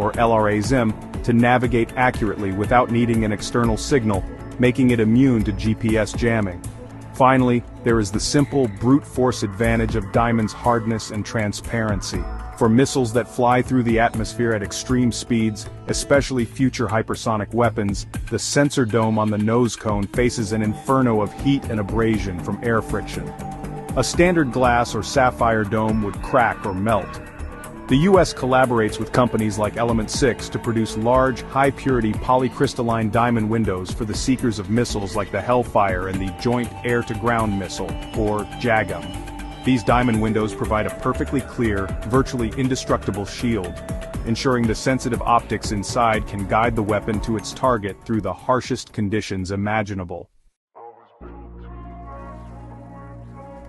or LRA ZIM, to navigate accurately without needing an external signal, making it immune to GPS jamming. Finally, there is the simple, brute force advantage of Diamond's hardness and transparency. For missiles that fly through the atmosphere at extreme speeds, especially future hypersonic weapons, the sensor dome on the nose cone faces an inferno of heat and abrasion from air friction. A standard glass or sapphire dome would crack or melt. The US collaborates with companies like Element 6 to produce large, high-purity polycrystalline diamond windows for the seekers of missiles like the Hellfire and the Joint Air-to-Ground Missile, or JAGM. These diamond windows provide a perfectly clear, virtually indestructible shield, ensuring the sensitive optics inside can guide the weapon to its target through the harshest conditions imaginable.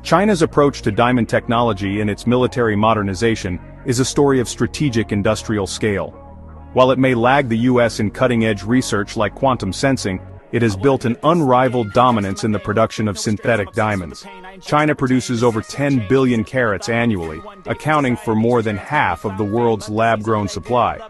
China's approach to diamond technology in its military modernization is a story of strategic industrial scale. While it may lag the US in cutting-edge research like quantum sensing, it has built an unrivaled dominance in the production of synthetic diamonds. China produces over 10 billion carats annually, accounting for more than half of the world's lab-grown supply.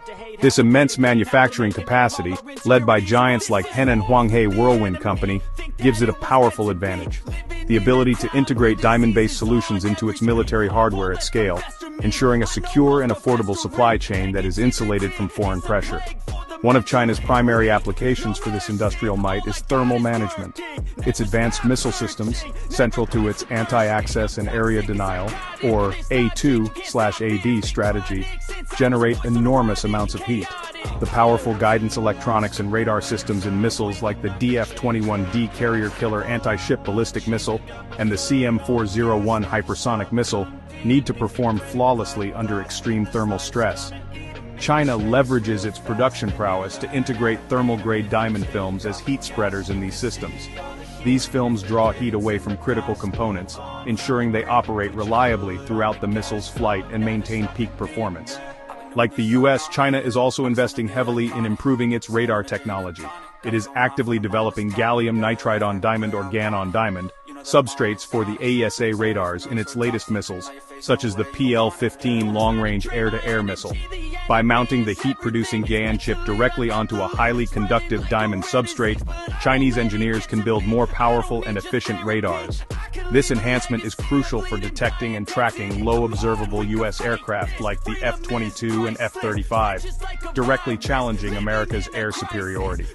This immense manufacturing capacity, led by giants like Henan Huanghe Whirlwind Company, gives it a powerful advantage: the ability to integrate diamond-based solutions into its military hardware at scale, ensuring a secure and affordable supply chain that is insulated from foreign pressure. One of China's primary applications for this industrial might is thermal management. Its advanced missile systems, central to its anti-access and area denial, or A2/AD strategy, generate enormous amounts of heat. The powerful guidance electronics and radar systems in missiles like the DF-21D carrier-killer anti-ship ballistic missile and the CM-401 hypersonic missile need to perform flawlessly under extreme thermal stress. China leverages its production prowess to integrate thermal-grade diamond films as heat spreaders in these systems. These films draw heat away from critical components, ensuring they operate reliably throughout the missile's flight and maintain peak performance. Like the US, China is also investing heavily in improving its radar technology. It is actively developing gallium nitride on diamond or GaN on diamond substrates for the AESA radars in its latest missiles, such as the PL-15 long-range air-to-air missile. By mounting the heat-producing GaN chip directly onto a highly conductive diamond substrate, Chinese engineers can build more powerful and efficient radars. This enhancement is crucial for detecting and tracking low-observable US aircraft like the F-22 and F-35, directly challenging America's air superiority.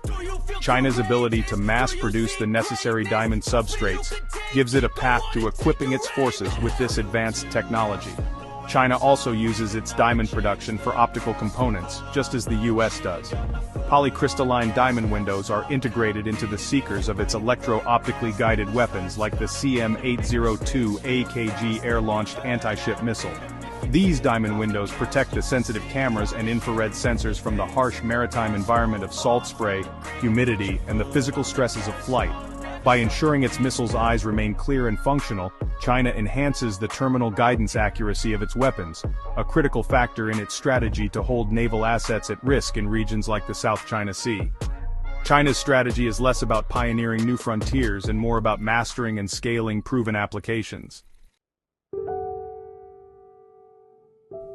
China's ability to mass-produce the necessary diamond substrates gives it a path to equipping its forces with this advanced technology. China also uses its diamond production for optical components, just as the US does. Polycrystalline diamond windows are integrated into the seekers of its electro-optically guided weapons like the CM-802 AKG air-launched anti-ship missile. These diamond windows protect the sensitive cameras and infrared sensors from the harsh maritime environment of salt spray, humidity, and the physical stresses of flight. By ensuring its missiles' eyes remain clear and functional, China enhances the terminal guidance accuracy of its weapons, a critical factor in its strategy to hold naval assets at risk in regions like the South China Sea. China's strategy is less about pioneering new frontiers and more about mastering and scaling proven applications.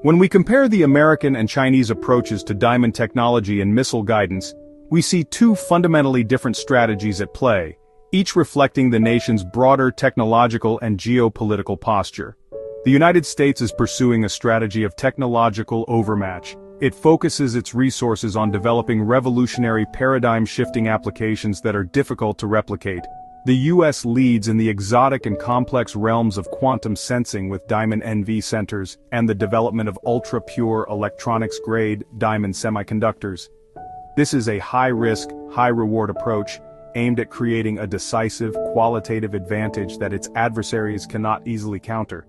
When we compare the American and Chinese approaches to diamond technology and missile guidance, we see two fundamentally different strategies at play, each reflecting the nation's broader technological and geopolitical posture. The United States is pursuing a strategy of technological overmatch. It focuses its resources on developing revolutionary paradigm-shifting applications that are difficult to replicate. The US leads in the exotic and complex realms of quantum sensing with diamond NV centers and the development of ultra-pure electronics-grade diamond semiconductors. This is a high-risk, high-reward approach aimed at creating a decisive, qualitative advantage that its adversaries cannot easily counter.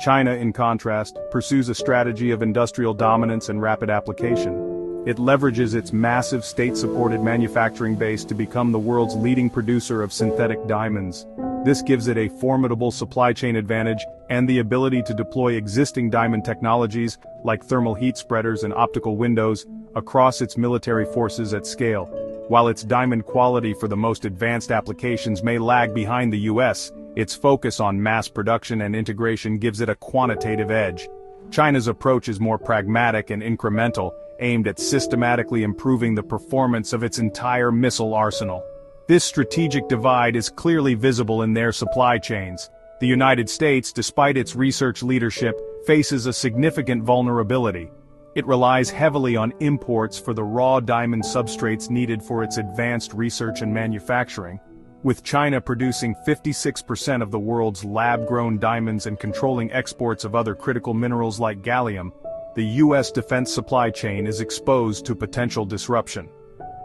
China, in contrast, pursues a strategy of industrial dominance and rapid application. It leverages its massive state-supported manufacturing base to become the world's leading producer of synthetic diamonds. This gives it a formidable supply chain advantage and the ability to deploy existing diamond technologies, like thermal heat spreaders and optical windows, across its military forces at scale. While its diamond quality for the most advanced applications may lag behind the US, its focus on mass production and integration gives it a quantitative edge. China's approach is more pragmatic and incremental, aimed at systematically improving the performance of its entire missile arsenal. This strategic divide is clearly visible in their supply chains. The United States, despite its research leadership, faces a significant vulnerability. It relies heavily on imports for the raw diamond substrates needed for its advanced research and manufacturing. With China producing 56% of the world's lab-grown diamonds and controlling exports of other critical minerals like gallium, the U.S. defense supply chain is exposed to potential disruption.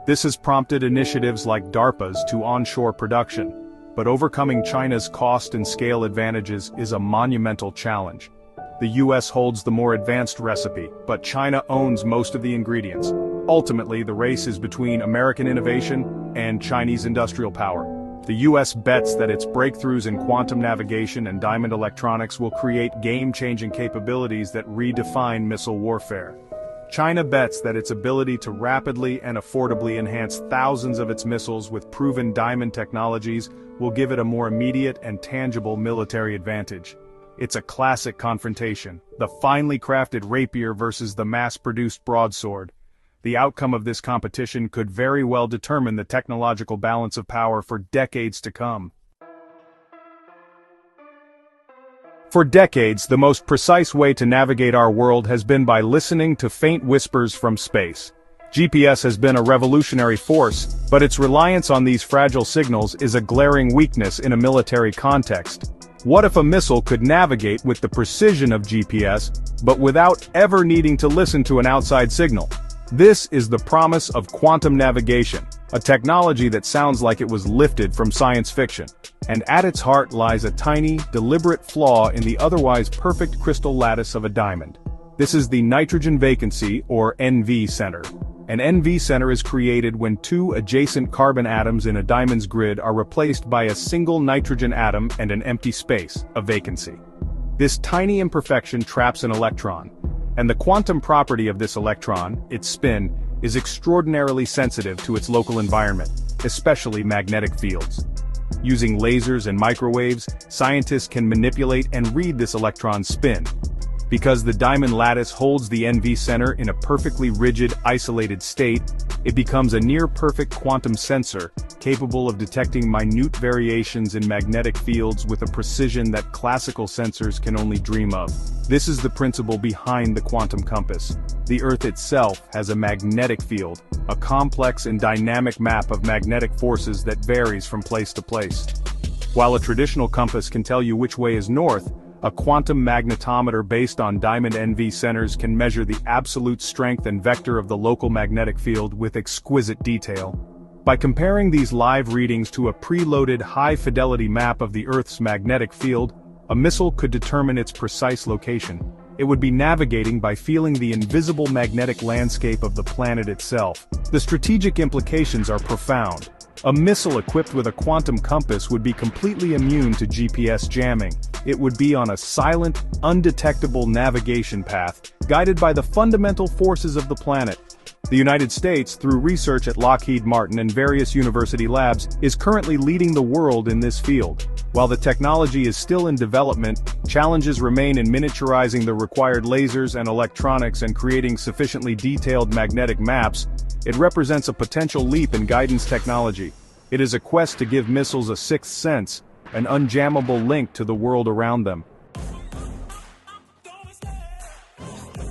This has prompted initiatives like DARPA's to onshore production, but overcoming China's cost and scale advantages is a monumental challenge. The U.S. holds the more advanced recipe, but China owns most of the ingredients. Ultimately, the race is between American innovation and Chinese industrial power. The U.S. bets that its breakthroughs in quantum navigation and diamond electronics will create game-changing capabilities that redefine missile warfare. China bets that its ability to rapidly and affordably enhance thousands of its missiles with proven diamond technologies will give it a more immediate and tangible military advantage. It's a classic confrontation, the finely crafted rapier versus the mass-produced broadsword. The outcome of this competition could very well determine the technological balance of power for decades to come. For decades, the most precise way to navigate our world has been by listening to faint whispers from space. GPS has been a revolutionary force, but its reliance on these fragile signals is a glaring weakness in a military context. What if a missile could navigate with the precision of GPS, but without ever needing to listen to an outside signal? This is the promise of quantum navigation, a technology that sounds like it was lifted from science fiction. And at its heart lies a tiny, deliberate flaw in the otherwise perfect crystal lattice of a diamond. This is the nitrogen vacancy, or NV center. An NV center is created when two adjacent carbon atoms in a diamond's grid are replaced by a single nitrogen atom and an empty space, a vacancy. This tiny imperfection traps an electron, and the quantum property of this electron, its spin, is extraordinarily sensitive to its local environment, especially magnetic fields. Using lasers and microwaves, scientists can manipulate and read this electron's spin. Because the diamond lattice holds the NV center in a perfectly rigid, isolated state, it becomes a near-perfect quantum sensor, capable of detecting minute variations in magnetic fields with a precision that classical sensors can only dream of. This is the principle behind the quantum compass. The Earth itself has a magnetic field, a complex and dynamic map of magnetic forces that varies from place to place. While a traditional compass can tell you which way is north, a quantum magnetometer based on diamond NV centers can measure the absolute strength and vector of the local magnetic field with exquisite detail. By comparing these live readings to a preloaded high-fidelity map of the Earth's magnetic field, a missile could determine its precise location. It would be navigating by feeling the invisible magnetic landscape of the planet itself. The strategic implications are profound. A missile equipped with a quantum compass would be completely immune to GPS jamming. It would be on a silent, undetectable navigation path, guided by the fundamental forces of the planet. The United States, through research at Lockheed Martin and various university labs, is currently leading the world in this field. While the technology is still in development, challenges remain in miniaturizing the required lasers and electronics and creating sufficiently detailed magnetic maps. It represents a potential leap in guidance technology. It is a quest to give missiles a sixth sense, an unjammable link to the world around them.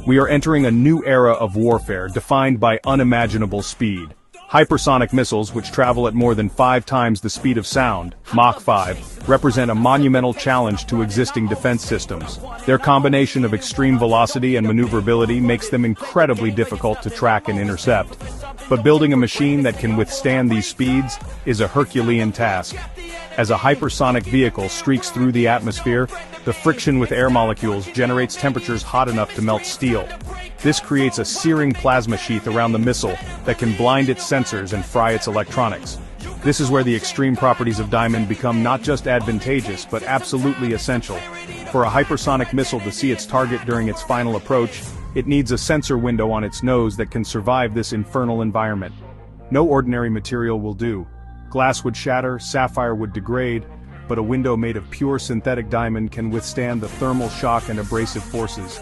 We are entering a new era of warfare defined by unimaginable speed. Hypersonic missiles, which travel at more than 5 times the speed of sound, Mach 5, represent a monumental challenge to existing defense systems. Their combination of extreme velocity and maneuverability makes them incredibly difficult to track and intercept. But building a machine that can withstand these speeds is a Herculean task. As a hypersonic vehicle streaks through the atmosphere, the friction with air molecules generates temperatures hot enough to melt steel. This creates a searing plasma sheath around the missile that can blind its sensors and fry its electronics. This is where the extreme properties of diamond become not just advantageous but absolutely essential. For a hypersonic missile to see its target during its final approach, it needs a sensor window on its nose that can survive this infernal environment. No ordinary material will do. Glass would shatter, sapphire would degrade, but a window made of pure synthetic diamond can withstand the thermal shock and abrasive forces.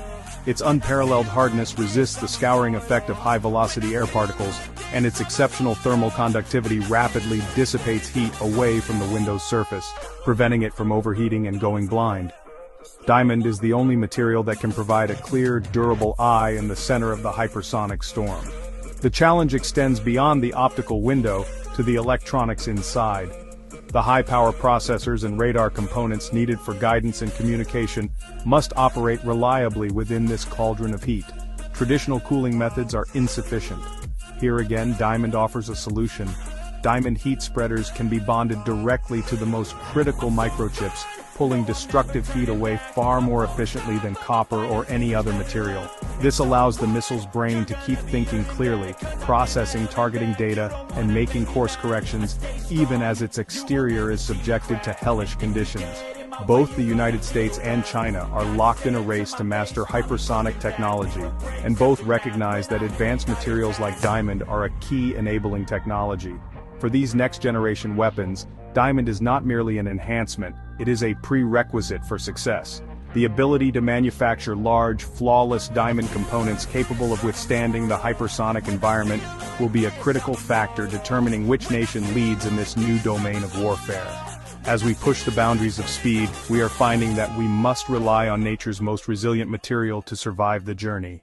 Its unparalleled hardness resists the scouring effect of high-velocity air particles, and its exceptional thermal conductivity rapidly dissipates heat away from the window's surface, preventing it from overheating and going blind. Diamond is the only material that can provide a clear, durable eye in the center of the hypersonic storm. The challenge extends beyond the optical window to the electronics inside. The high-power processors and radar components needed for guidance and communication must operate reliably within this cauldron of heat. Traditional cooling methods are insufficient. Here again, Diamond offers a solution. Diamond heat spreaders can be bonded directly to the most critical microchips, pulling destructive heat away far more efficiently than copper or any other material. This allows the missile's brain to keep thinking clearly, processing targeting data, and making course corrections, even as its exterior is subjected to hellish conditions. Both the United States and China are locked in a race to master hypersonic technology, and both recognize that advanced materials like diamond are a key enabling technology. For these next-generation weapons, diamond is not merely an enhancement, it is a prerequisite for success. The ability to manufacture large, flawless diamond components capable of withstanding the hypersonic environment will be a critical factor determining which nation leads in this new domain of warfare. As we push the boundaries of speed, we are finding that we must rely on nature's most resilient material to survive the journey.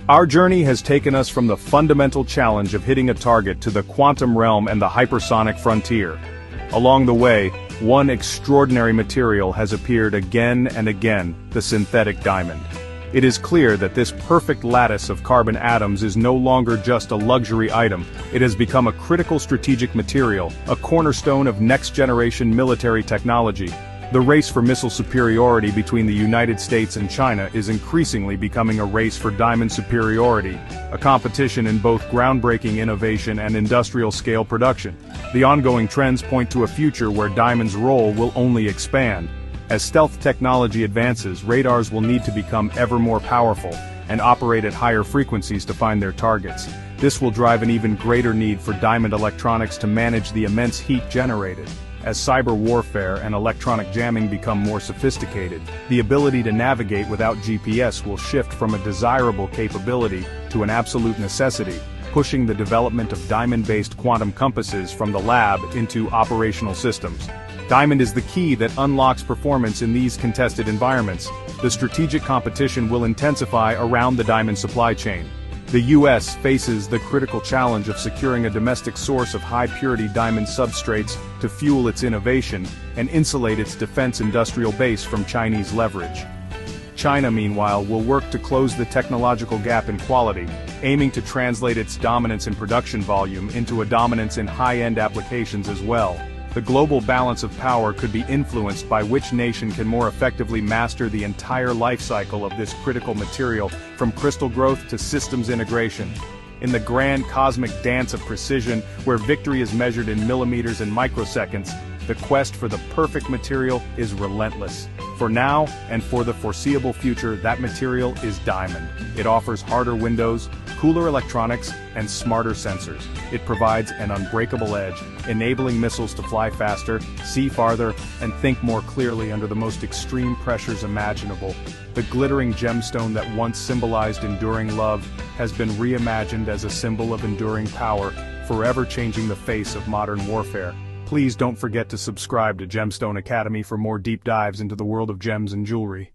Our journey has taken us from the fundamental challenge of hitting a target to the quantum realm and the hypersonic frontier. Along the way, one extraordinary material has appeared again and again, the synthetic diamond. It is clear that this perfect lattice of carbon atoms is no longer just a luxury item, it has become a critical strategic material, a cornerstone of next-generation military technology. The race for missile superiority between the United States and China is increasingly becoming a race for diamond superiority, a competition in both groundbreaking innovation and industrial-scale production. The ongoing trends point to a future where diamond's role will only expand. As stealth technology advances, radars will need to become ever more powerful and operate at higher frequencies to find their targets. This will drive an even greater need for diamond electronics to manage the immense heat generated. As cyber warfare and electronic jamming become more sophisticated, the ability to navigate without GPS will shift from a desirable capability to an absolute necessity, pushing the development of diamond-based quantum compasses from the lab into operational systems. Diamond is the key that unlocks performance in these contested environments. The strategic competition will intensify around the diamond supply chain. The U.S. faces the critical challenge of securing a domestic source of high-purity diamond substrates to fuel its innovation and insulate its defense industrial base from Chinese leverage. China, meanwhile, will work to close the technological gap in quality, aiming to translate its dominance in production volume into a dominance in high-end applications as well. The global balance of power could be influenced by which nation can more effectively master the entire life cycle of this critical material, from crystal growth to systems integration. In the grand cosmic dance of precision, where victory is measured in millimeters and microseconds, the quest for the perfect material is relentless. For now, and for the foreseeable future, that material is diamond. It offers harder windows, cooler electronics, and smarter sensors. It provides an unbreakable edge, enabling missiles to fly faster, see farther, and think more clearly under the most extreme pressures imaginable. The glittering gemstone that once symbolized enduring love has been reimagined as a symbol of enduring power, forever changing the face of modern warfare. Please don't forget to subscribe to Gemstone Academy for more deep dives into the world of gems and jewelry.